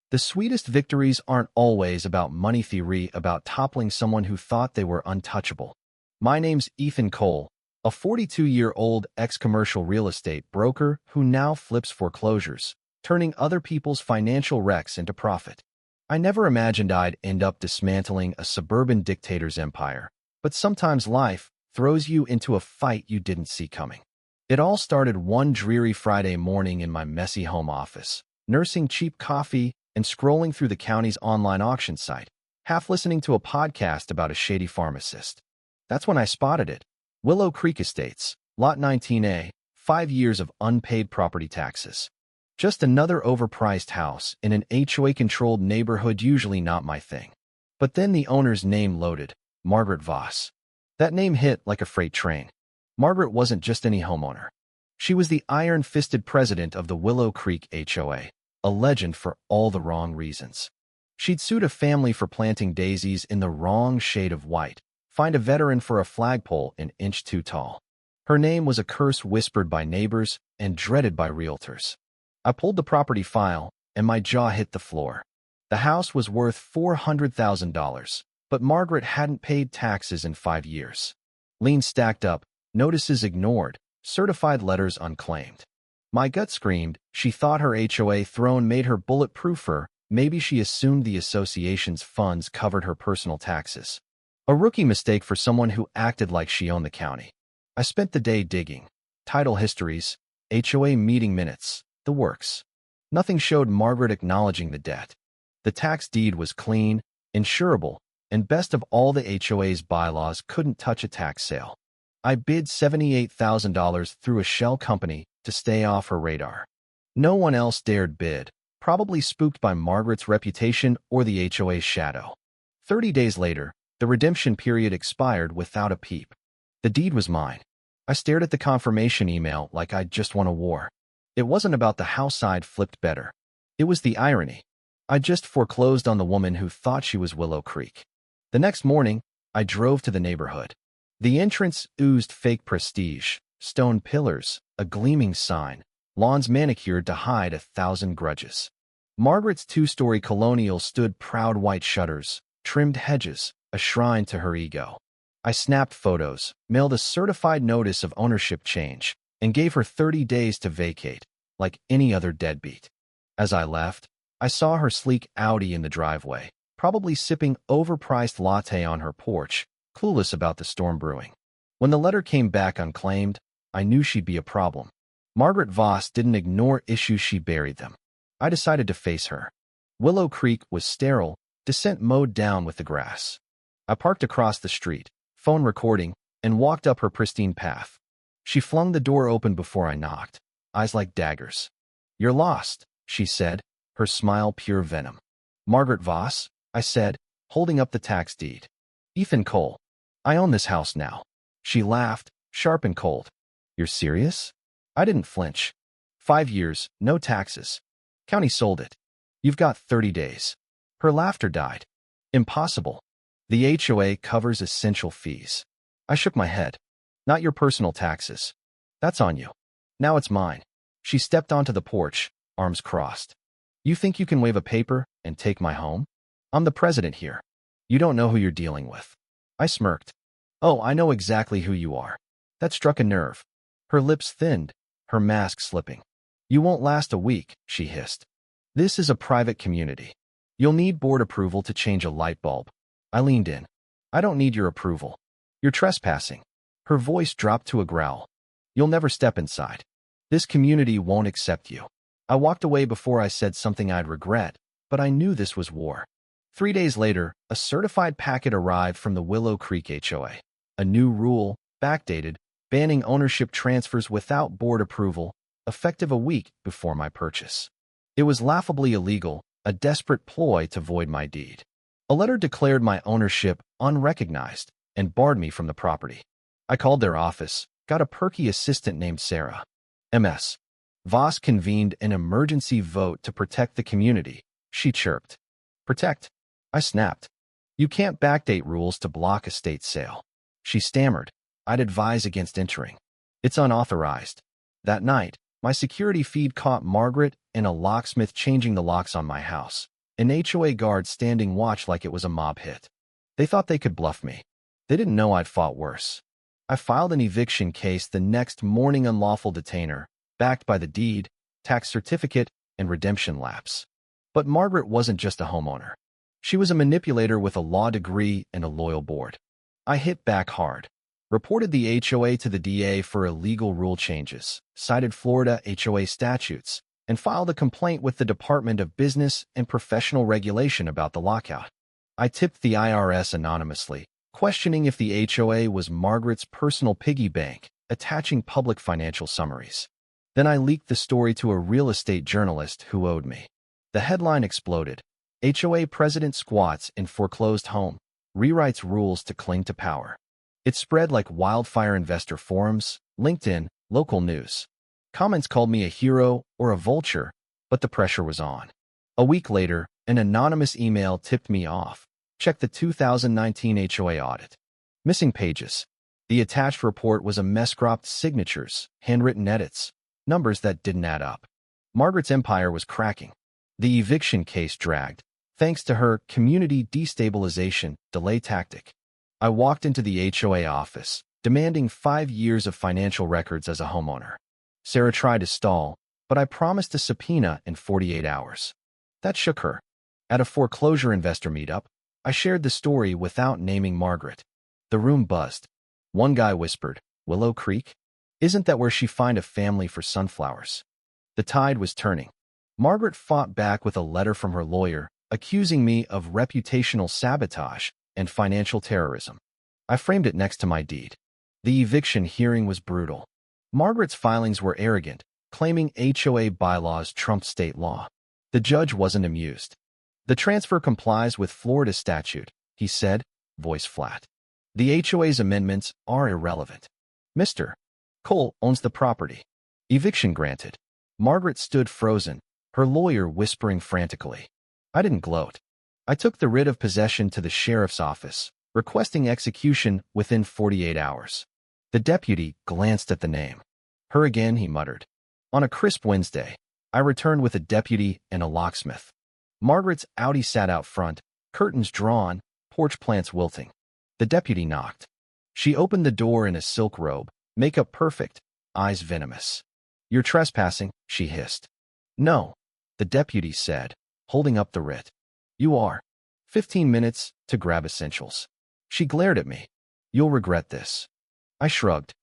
The sweetest victories aren't always about money theory, about toppling someone who thought they were untouchable. My name's Ethan Cole, a 42-year-old ex-commercial real estate broker who now flips foreclosures, turning other people's financial wrecks into profit. I never imagined I'd end up dismantling a suburban dictator's empire, but sometimes life throws you into a fight you didn't see coming. It all started one dreary Friday morning in my messy home office, nursing cheap coffee and scrolling through the county's online auction site, half listening to a podcast about a shady pharmacist. That's when I spotted it. Willow Creek Estates, Lot 19A, 5 years of unpaid property taxes. Just another overpriced house in an HOA-controlled neighborhood, usually not my thing. But then the owner's name loaded, Margaret Voss. That name hit like a freight train. Margaret wasn't just any homeowner. She was the iron-fisted president of the Willow Creek HOA, a legend for all the wrong reasons. She'd sued a family for planting daisies in the wrong shade of white, fined a veteran for a flagpole an inch too tall. Her name was a curse whispered by neighbors and dreaded by realtors. I pulled the property file, and my jaw hit the floor. The house was worth $400,000, but Margaret hadn't paid taxes in 5 years. Liens stacked up, notices ignored, certified letters unclaimed. My gut screamed she thought her HOA throne made her bulletproofer. Maybe she assumed the association's funds covered her personal taxes. A rookie mistake for someone who acted like she owned the county. I spent the day digging. Title histories, HOA meeting minutes, the works. Nothing showed Margaret acknowledging the debt. The tax deed was clean, insurable, and best of all, the HOA's bylaws couldn't touch a tax sale. I bid $78,000 through a shell company to stay off her radar. No one else dared bid, probably spooked by Margaret's reputation or the HOA's shadow. 30 days later, the redemption period expired without a peep. The deed was mine. I stared at the confirmation email like I'd just won a war. It wasn't about the house I'd flipped better. It was the irony. I just foreclosed on the woman who thought she was Willow Creek. The next morning, I drove to the neighborhood. The entrance oozed fake prestige, stone pillars, a gleaming sign, lawns manicured to hide 1,000 grudges. Margaret's 2-story colonial stood proud, white shutters, trimmed hedges, a shrine to her ego. I snapped photos, mailed a certified notice of ownership change, and gave her 30 days to vacate, like any other deadbeat. As I left, I saw her sleek Audi in the driveway, probably sipping overpriced latte on her porch, clueless about the storm brewing. When the letter came back unclaimed, I knew she'd be a problem. Margaret Voss didn't ignore issues, she buried them. I decided to face her. Willow Creek was sterile, descent mowed down with the grass. I parked across the street, phone recording, and walked up her pristine path. She flung the door open before I knocked, eyes like daggers. "You're lost," she said, her smile pure venom. "Margaret Voss," I said, holding up the tax deed. "Ethan Cole. I own this house now." She laughed, sharp and cold. "You're serious?" I didn't flinch. 5 years, no taxes. County sold it. You've got 30 days. Her laughter died. "Impossible. The HOA covers essential fees." I shook my head. "Not your personal taxes. That's on you. Now it's mine." She stepped onto the porch, arms crossed. "You think you can wave a paper and take my home? I'm the president here. You don't know who you're dealing with." I smirked. "Oh, I know exactly who you are." That struck a nerve. Her lips thinned, her mask slipping. "You won't last a week," she hissed. "This is a private community. You'll need board approval to change a light bulb." I leaned in. "I don't need your approval. You're trespassing." Her voice dropped to a growl. "You'll never step inside. This community won't accept you." I walked away before I said something I'd regret, but I knew this was war. 3 days later, a certified packet arrived from the Willow Creek HOA. A new rule, backdated, banning ownership transfers without board approval, effective a week before my purchase. It was laughably illegal, a desperate ploy to void my deed. A letter declared my ownership unrecognized and barred me from the property. I called their office, got a perky assistant named Sarah. Ms. Voss convened an emergency vote to protect the community, she chirped. "Protect?" I snapped. "You can't backdate rules to block estate sale." She stammered. "I'd advise against entering. It's unauthorized." That night, my security feed caught Margaret and a locksmith changing the locks on my house. an HOA guard standing watch like it was a mob hit. They thought they could bluff me. They didn't know I'd fought worse. I filed an eviction case the next morning, unlawful detainer, backed by the deed, tax certificate, and redemption lapse. But Margaret wasn't just a homeowner. She was a manipulator with a law degree and a loyal board. I hit back hard, reported the HOA to the DA for illegal rule changes, cited Florida HOA statutes, and filed a complaint with the Department of Business and Professional Regulation about the lockout. I tipped the IRS anonymously, questioning if the HOA was Margaret's personal piggy bank, attaching public financial summaries. Then I leaked the story to a real estate journalist who owed me. The headline exploded. HOA president squats in foreclosed home, rewrites rules to cling to power. It spread like wildfire. Investor forums, LinkedIn, local news. Comments called me a hero or a vulture, but the pressure was on. A week later, an anonymous email tipped me off. Check the 2019 HOA audit. Missing pages. The attached report was a mess, cropped signatures, handwritten edits, numbers that didn't add up. Margaret's empire was cracking. The eviction case dragged, thanks to her community destabilization delay tactic. I walked into the HOA office, demanding 5 years of financial records as a homeowner. Sarah tried to stall, but I promised a subpoena in 48 hours. That shook her. At a foreclosure investor meetup, I shared the story without naming Margaret. The room buzzed. One guy whispered, "Willow Creek? Isn't that where she found a family for sunflowers?" The tide was turning. Margaret fought back with a letter from her lawyer, accusing me of reputational sabotage and financial terrorism. I framed it next to my deed. The eviction hearing was brutal. Margaret's filings were arrogant, claiming HOA bylaws trumped state law. The judge wasn't amused. "The transfer complies with Florida statute," he said, voice flat. "The HOA's amendments are irrelevant. Mr. Cole owns the property." Eviction granted. Margaret stood frozen, her lawyer whispering frantically. I didn't gloat. I took the writ of possession to the sheriff's office, requesting execution within 48 hours. The deputy glanced at the name. "Her again," he muttered. On a crisp Wednesday, I returned with a deputy and a locksmith. Margaret's Audi sat out front, curtains drawn, porch plants wilting. The deputy knocked. She opened the door in a silk robe, makeup perfect, eyes venomous. "You're trespassing," she hissed. "No," the deputy said, holding up the writ. "You are. 15 minutes to grab essentials." She glared at me. "You'll regret this." I shrugged.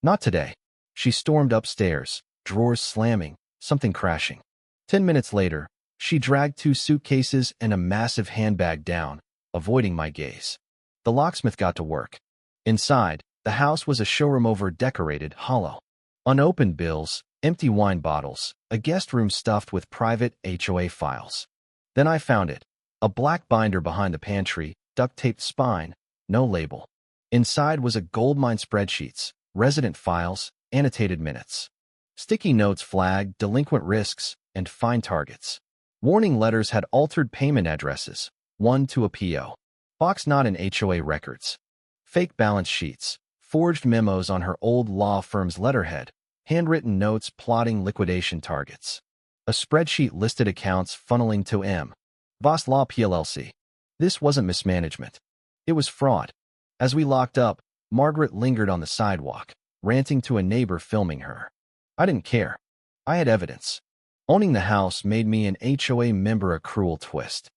"Not today." She stormed upstairs, drawers slamming, something crashing. 10 minutes later, she dragged 2 suitcases and a massive handbag down, avoiding my gaze. The locksmith got to work. Inside, the house was a showroom, over-decorated, hollow. Unopened bills, empty wine bottles, a guest room stuffed with private HOA files. Then I found it. A black binder behind the pantry, duct-taped spine, no label. Inside was a goldmine: spreadsheets, resident files, annotated minutes. Sticky notes flagged delinquent risks and fine targets. Warning letters had altered payment addresses, one to a PO. Box not in HOA records. Fake balance sheets, forged memos on her old law firm's letterhead, handwritten notes plotting liquidation targets. A spreadsheet listed accounts funneling to M. Voss Law PLLC. This wasn't mismanagement. It was fraud. As we locked up, Margaret lingered on the sidewalk, ranting to a neighbor filming her. I didn't care. I had evidence. Owning the house made me an HOA member a cruel twist.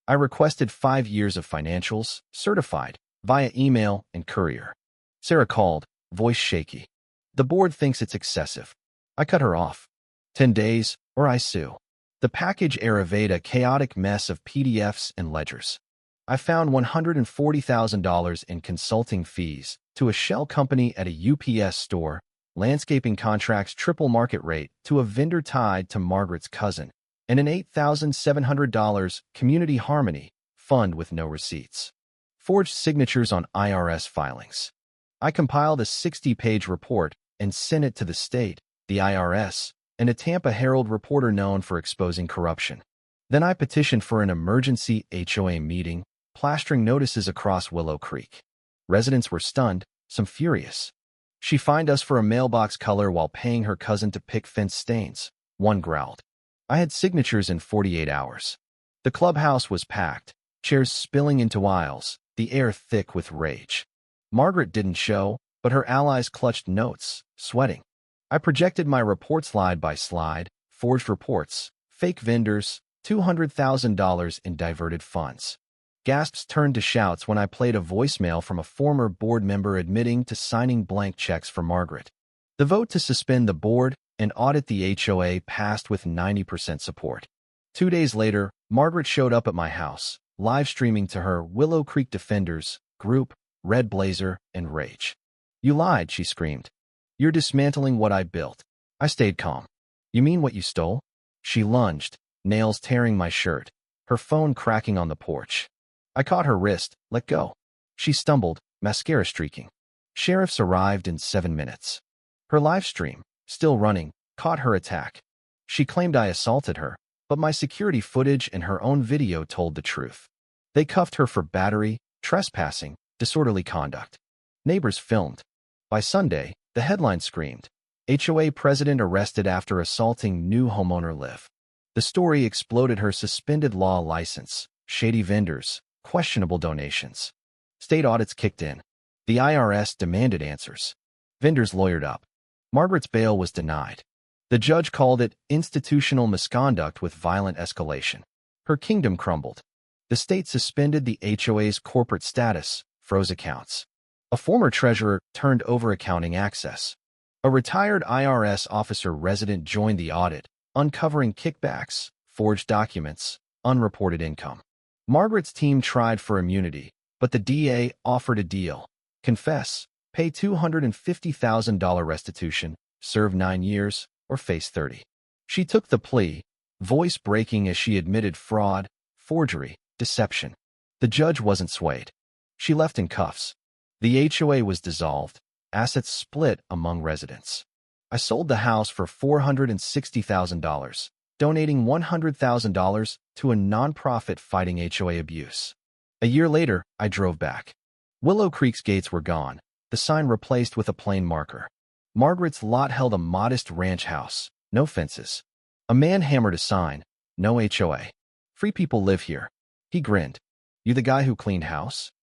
I requested 5 years of financials, certified, via email and courier. Sarah called, voice shaky. "The board thinks it's excessive." I cut her off. 10 days, or I sue. The package erivate a chaotic mess of PDFs and ledgers. I found $140,000 in consulting fees to a shell company at a UPS store, landscaping contracts triple market rate to a vendor tied to Margaret's cousin, and an $8,700 community harmony fund with no receipts. Forged signatures on IRS filings. I compiled a 60-page report and sent it to the state, the IRS, and a Tampa Herald reporter known for exposing corruption. Then I petitioned for an emergency HOA meeting, plastering notices across Willow Creek. Residents were stunned, some furious. "She fined us for a mailbox color while paying her cousin to pick fence stains," one growled. I had signatures in 48 hours. The clubhouse was packed, chairs spilling into aisles, the air thick with rage. Margaret didn't show, but her allies clutched notes, sweating. I projected my report slide by slide, forged reports, fake vendors, $200,000 in diverted funds. Gasps turned to shouts when I played a voicemail from a former board member admitting to signing blank checks for Margaret. The vote to suspend the board and audit the HOA passed with 90% support. 2 days later, Margaret showed up at my house, live streaming to her Willow Creek Defenders group, Red Blazer, and Rage. "You lied," she screamed. "You're dismantling what I built." I stayed calm. "You mean what you stole?" She lunged, nails tearing my shirt, her phone cracking on the porch. I caught her wrist, let go. She stumbled, mascara streaking. Sheriffs arrived in 7 minutes. Her live stream, still running, caught her attack. She claimed I assaulted her, but my security footage and her own video told the truth. They cuffed her for battery, trespassing, disorderly conduct. Neighbors filmed. By Sunday, the headline screamed, "HOA president arrested after assaulting new homeowner live." The story exploded her suspended law license, shady vendors, questionable donations. State audits kicked in. The IRS demanded answers. Vendors lawyered up. Margaret's bail was denied. The judge called it institutional misconduct with violent escalation. Her kingdom crumbled. The state suspended the HOA's corporate status, froze accounts. A former treasurer turned over accounting access. A retired IRS officer resident joined the audit, uncovering kickbacks, forged documents, unreported income. Margaret's team tried for immunity, but the DA offered a deal. Confess, pay $250,000 restitution, serve 9 years, or face 30. She took the plea, voice breaking as she admitted fraud, forgery, deception. The judge wasn't swayed. She left in cuffs. The HOA was dissolved, assets split among residents. I sold the house for $460,000, donating $100,000 to a nonprofit fighting HOA abuse. A year later, I drove back. Willow Creek's gates were gone, the sign replaced with a plain marker. Margaret's lot held a modest ranch house, no fences. A man hammered a sign, "No HOA. Free people live here." He grinned. "You the guy who cleaned house?"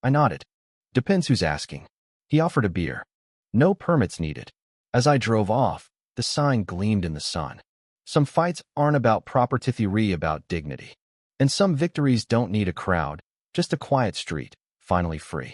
I nodded. "Depends who's asking." He offered a beer. "No permits needed." As I drove off, the sign gleamed in the sun. Some fights aren't about property, about dignity. And some victories don't need a crowd, just a quiet street, finally free.